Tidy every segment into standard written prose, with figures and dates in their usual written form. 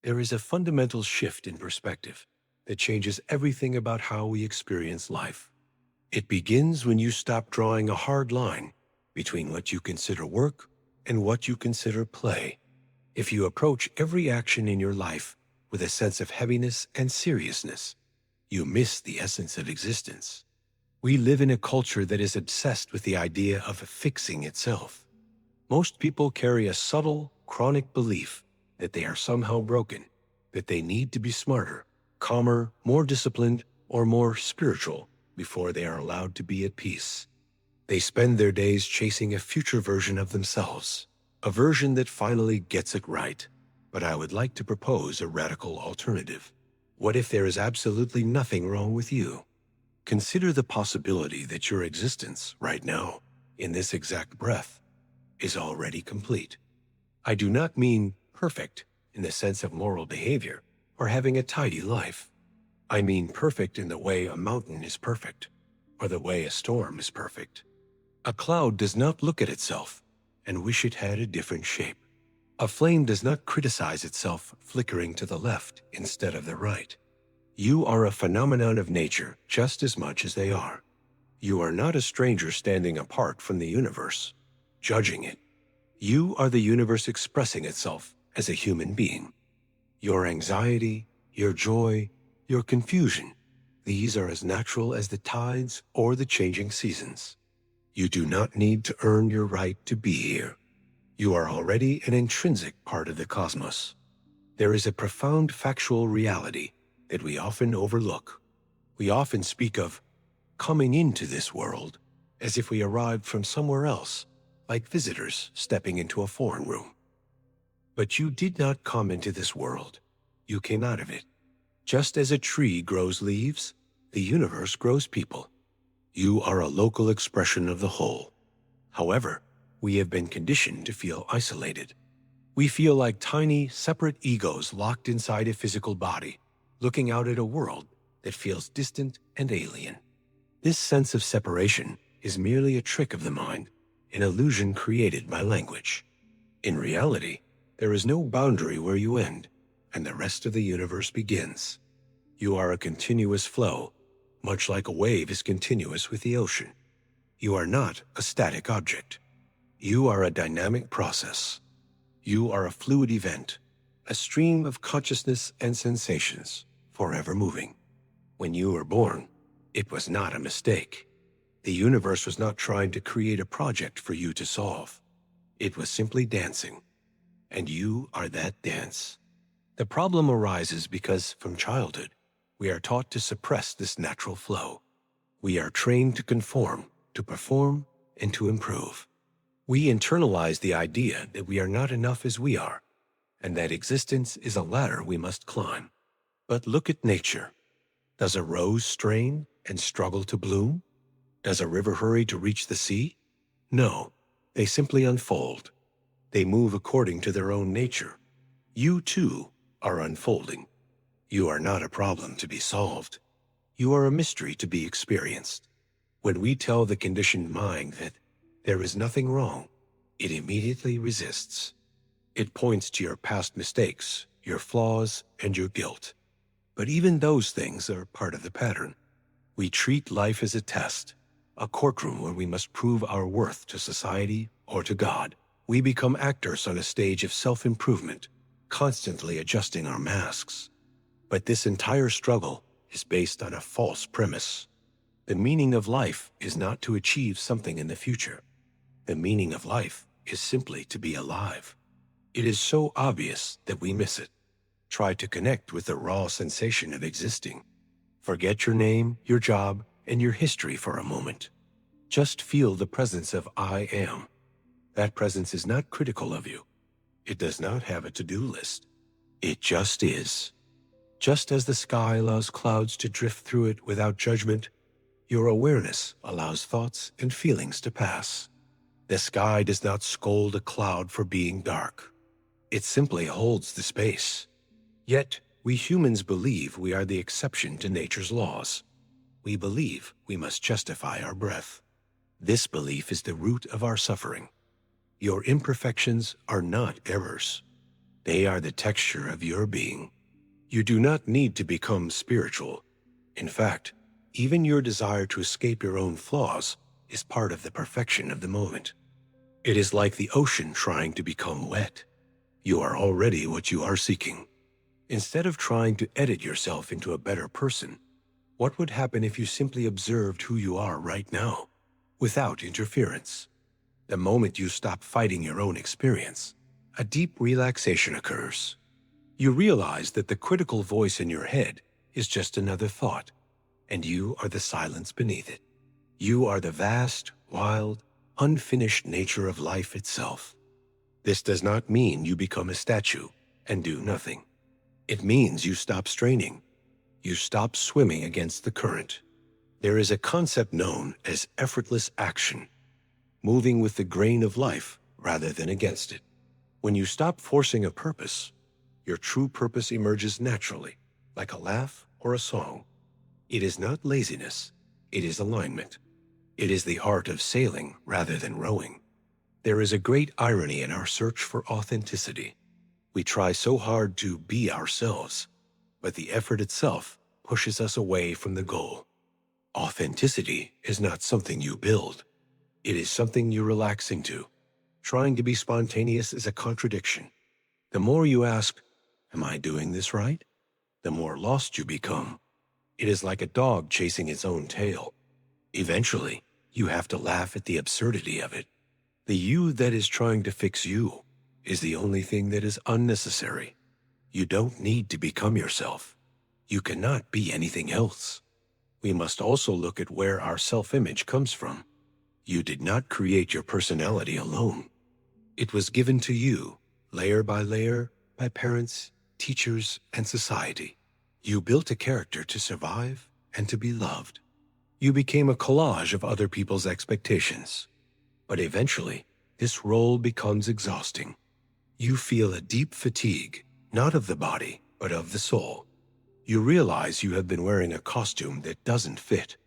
There is a fundamental shift in perspective that changes everything about how we experience life. It begins when you stop drawing a hard line between what you consider work and what you consider play. If you approach every action in your life with a sense of heaviness and seriousness, you miss the essence of existence. We live in a culture that is obsessed with the idea of fixing itself. Most people carry a subtle, chronic belief that they are somehow broken, that they need to be smarter, calmer, more disciplined, or more spiritual before they are allowed to be at peace. They spend their days chasing a future version of themselves, a version that finally gets it right. But I would like to propose a radical alternative. What if there is absolutely nothing wrong with you? Consider the possibility that your existence right now, in this exact breath, is already complete. I do not mean perfect in the sense of moral behavior or having a tidy life. I mean perfect in the way a mountain is perfect or the way a storm is perfect. A cloud does not look at itself and wish it had a different shape. A flame does not criticize itself flickering to the left instead of the right. You are a phenomenon of nature just as much as they are. You are not a stranger standing apart from the universe, judging it. You are the universe expressing itself as a human being. Your anxiety, your joy, your confusion, these are as natural as the tides or the changing seasons. You do not need to earn your right to be here. You are already an intrinsic part of the cosmos. There is a profound factual reality that we often overlook. We often speak of coming into this world as if we arrived from somewhere else, like visitors stepping into a foreign room. But you did not come into this world. You came out of it. Just as a tree grows leaves, the universe grows people. You are a local expression of the whole. However, we have been conditioned to feel isolated. We feel like tiny, separate egos locked inside a physical body, looking out at a world that feels distant and alien. This sense of separation is merely a trick of the mind, an illusion created by language. In reality, there is no boundary where you end, and the rest of the universe begins. You are a continuous flow, much like a wave is continuous with the ocean. You are not a static object. You are a dynamic process. You are a fluid event, a stream of consciousness and sensations, forever moving. When you were born, it was not a mistake. The universe was not trying to create a project for you to solve. It was simply dancing, and you are that dance. The problem arises because, from childhood, we are taught to suppress this natural flow. We are trained to conform, to perform, and to improve. We internalize the idea that we are not enough as we are, and that existence is a ladder we must climb. But look at nature. Does a rose strain and struggle to bloom? Does a river hurry to reach the sea? No, they simply unfold. They move according to their own nature. You, too, are unfolding. You are not a problem to be solved. You are a mystery to be experienced. When we tell the conditioned mind that there is nothing wrong, it immediately resists. It points to your past mistakes, your flaws, and your guilt. But even those things are part of the pattern. We treat life as a test, a courtroom where we must prove our worth to society or to God. We become actors on a stage of self-improvement, constantly adjusting our masks. But this entire struggle is based on a false premise. The meaning of life is not to achieve something in the future. The meaning of life is simply to be alive. It is so obvious that we miss it. Try to connect with the raw sensation of existing. Forget your name, your job, and your history for a moment. Just feel the presence of I am. That presence is not critical of you. It does not have a to-do list. It just is. Just as the sky allows clouds to drift through it without judgment, your awareness allows thoughts and feelings to pass. The sky does not scold a cloud for being dark. It simply holds the space. Yet, we humans believe we are the exception to nature's laws. We believe we must justify our breath. This belief is the root of our suffering. Your imperfections are not errors. They are the texture of your being. You do not need to become spiritual. In fact, even your desire to escape your own flaws is part of the perfection of the moment. It is like the ocean trying to become wet. You are already what you are seeking. Instead of trying to edit yourself into a better person, what would happen if you simply observed who you are right now, without interference? The moment you stop fighting your own experience, a deep relaxation occurs. You realize that the critical voice in your head is just another thought, and you are the silence beneath it. You are the vast, wild, unfinished nature of life itself. This does not mean you become a statue and do nothing. It means you stop straining. You stop swimming against the current. There is a concept known as effortless action, moving with the grain of life rather than against it. When you stop forcing a purpose, your true purpose emerges naturally, like a laugh or a song. It is not laziness, it is alignment. It is the art of sailing rather than rowing. There is a great irony in our search for authenticity. We try so hard to be ourselves, but the effort itself pushes us away from the goal. Authenticity is not something you build. It is something you relax into. Trying to be spontaneous is a contradiction. The more you ask, "Am I doing this right?" the more lost you become. It is like a dog chasing its own tail. Eventually, you have to laugh at the absurdity of it. The you that is trying to fix you is the only thing that is unnecessary. You don't need to become yourself. You cannot be anything else. We must also look at where our self-image comes from. You did not create your personality alone. It was given to you, layer by layer, by parents, teachers, and society. You built a character to survive and to be loved. You became a collage of other people's expectations. But eventually, this role becomes exhausting. You feel a deep fatigue, not of the body, but of the soul. You realize you have been wearing a costume that doesn't fit.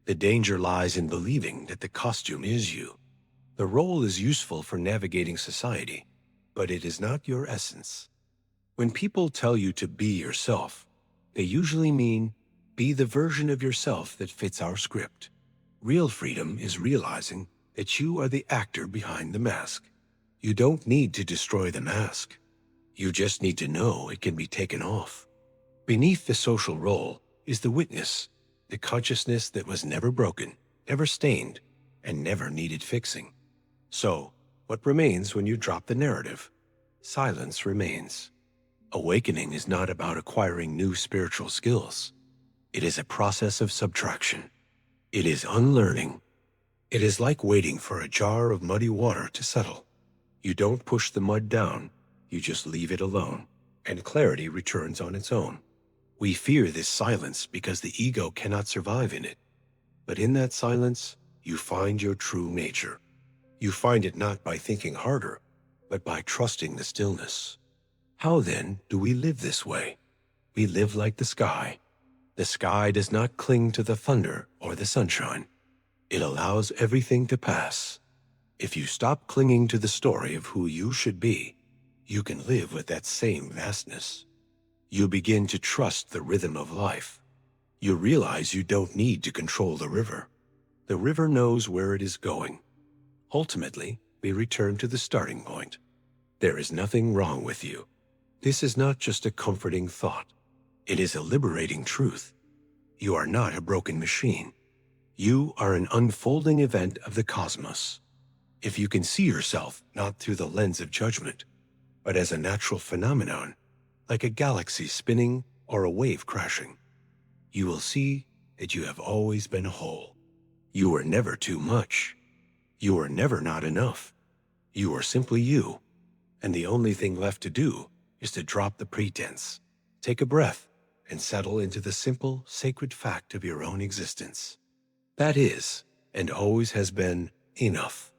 The danger lies in believing that the costume is you. The role is useful for navigating society, but it is not your essence. When people tell you to be yourself, they usually mean be the version of yourself that fits our script. Real freedom is realizing that you are the actor behind the mask. You don't need to destroy the mask. You just need to know it can be taken off. Beneath the social role is the witness, the consciousness that was never broken, never stained, and never needed fixing. So, what remains when you drop the narrative? Silence remains. Awakening is not about acquiring new spiritual skills. It is a process of subtraction. It is unlearning. It is like waiting for a jar of muddy water to settle. You don't push the mud down, you just leave it alone, and clarity returns on its own. We fear this silence because the ego cannot survive in it. But in that silence, you find your true nature. You find it not by thinking harder, but by trusting the stillness. How then do we live this way? We live like the sky. The sky does not cling to the thunder or the sunshine. It allows everything to pass. If you stop clinging to the story of who you should be, you can live with that same vastness. You begin to trust the rhythm of life. You realize you don't need to control the river. The river knows where it is going. Ultimately, we return to the starting point. There is nothing wrong with you. This is not just a comforting thought. It is a liberating truth. You are not a broken machine. You are an unfolding event of the cosmos. If you can see yourself not through the lens of judgment, but as a natural phenomenon, like a galaxy spinning or a wave crashing, you will see that you have always been whole. You were never too much. You were never not enough. You are simply you, and the only thing left to do is to drop the pretense, take a breath, and settle into the simple, sacred fact of your own existence. That is, and always has been, enough.